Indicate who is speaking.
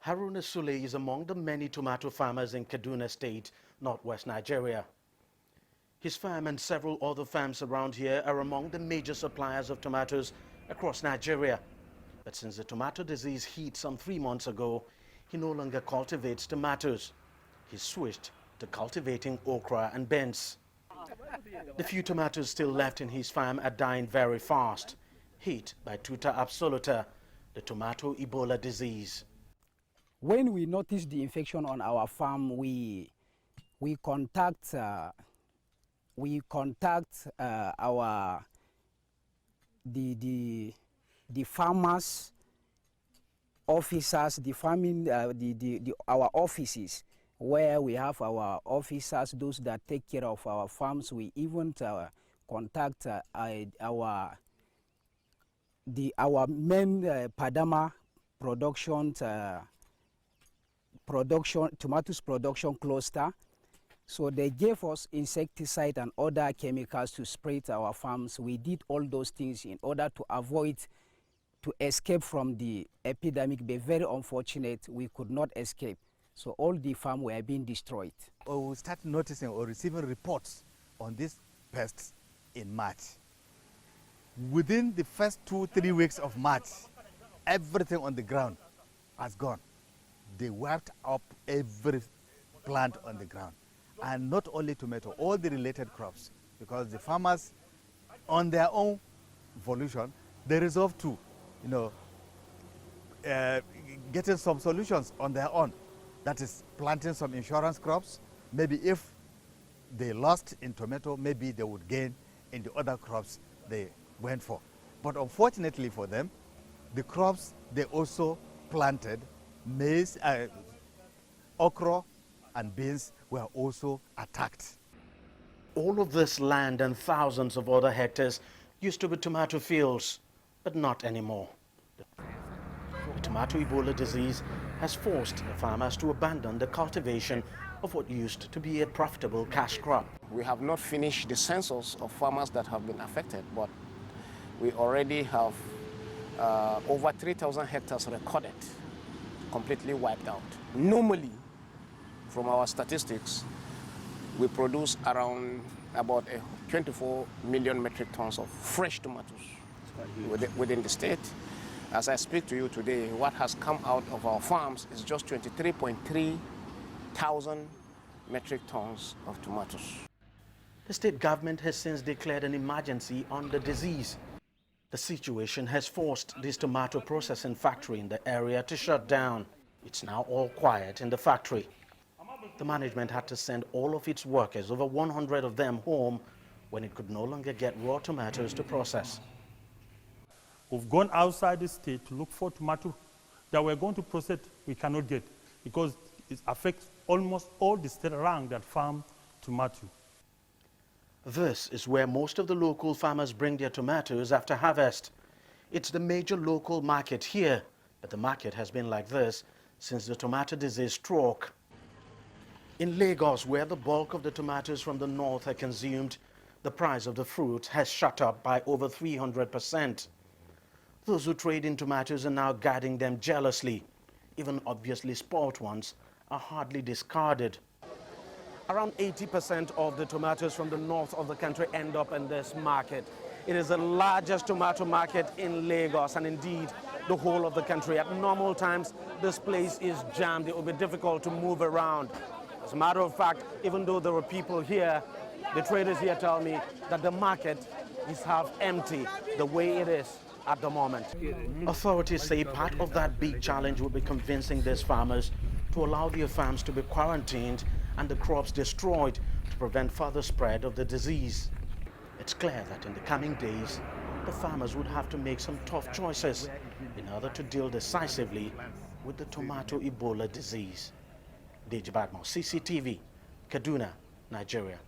Speaker 1: Haruna Sule is among the many tomato farmers in Kaduna State, northwest Nigeria. His farm and several other farms around here are among the major suppliers of tomatoes across Nigeria. But since the tomato disease hit some 3 months ago, he no longer cultivates tomatoes. He switched to cultivating okra and beans. The few tomatoes still left in his farm are dying very fast, hit by Tuta Absoluta, the tomato Ebola disease.
Speaker 2: When we notice the infection on our farm, we contact the farmers officers, our offices where we have our officers, those that take care of our farms. We even contact our main Padama tomatoes production cluster. So they gave us insecticide and other chemicals to spray to our farms. We did all those things in order to escape from the epidemic, but very unfortunate, we could not escape. So all the farms were being destroyed.
Speaker 3: We started noticing or receiving reports on these pests in March. Within the first 2-3 weeks of March, everything on the ground has gone. They wiped up every plant on the ground. And not only tomato, all the related crops, because the farmers, on their own volition, they resolved to, getting some solutions on their own. That is planting some insurance crops. Maybe if they lost in tomato, maybe they would gain in the other crops they went for. But unfortunately for them, the crops they also planted, maize, okra and beans, were also attacked.
Speaker 1: All of this land and thousands of other hectares used to be tomato fields, but not anymore. The tomato Ebola disease has forced the farmers to abandon the cultivation of what used to be a profitable cash crop.
Speaker 4: We have not finished the census of farmers that have been affected, but we already have over 3,000 hectares recorded, completely wiped out. Normally, from our statistics, we produce around about 24 million metric tons of fresh tomatoes within the state. As I speak to you today, what has come out of our farms is just 23.3 thousand metric tons of tomatoes.
Speaker 1: The state government has since declared an emergency on the disease. The situation has forced this tomato processing factory in the area to shut down. It's now all quiet in the factory. The management had to send all of its workers, over 100 of them, home when it could no longer get raw tomatoes to process.
Speaker 5: We've gone outside the state to look for tomato that we're going to process, we cannot get, because it affects almost all the state around that farm tomato.
Speaker 1: This is where most of the local farmers bring their tomatoes after harvest. It's the major local market here, but the market has been like this since the tomato disease struck. In Lagos, where the bulk of the tomatoes from the north are consumed, the price of the fruit has shot up by over 300%. Those who trade in tomatoes are now guarding them jealously. Even obviously spoilt ones are hardly discarded. Around 80% of the tomatoes from the north of the country end up in this market. It is the largest tomato market in Lagos and indeed the whole of the country. At normal times, this place is jammed. It will be difficult to move around. As a matter of fact, even though there are people here, the traders here tell me that the market is half empty the way it is at the moment. Authorities say part of that big challenge will be convincing these farmers to allow their farms to be quarantined and the crops destroyed to prevent further spread of the disease. It's clear that in the coming days, the farmers would have to make some tough choices in order to deal decisively with the tomato Ebola disease. Deji, Badmus, CCTV, Kaduna, Nigeria.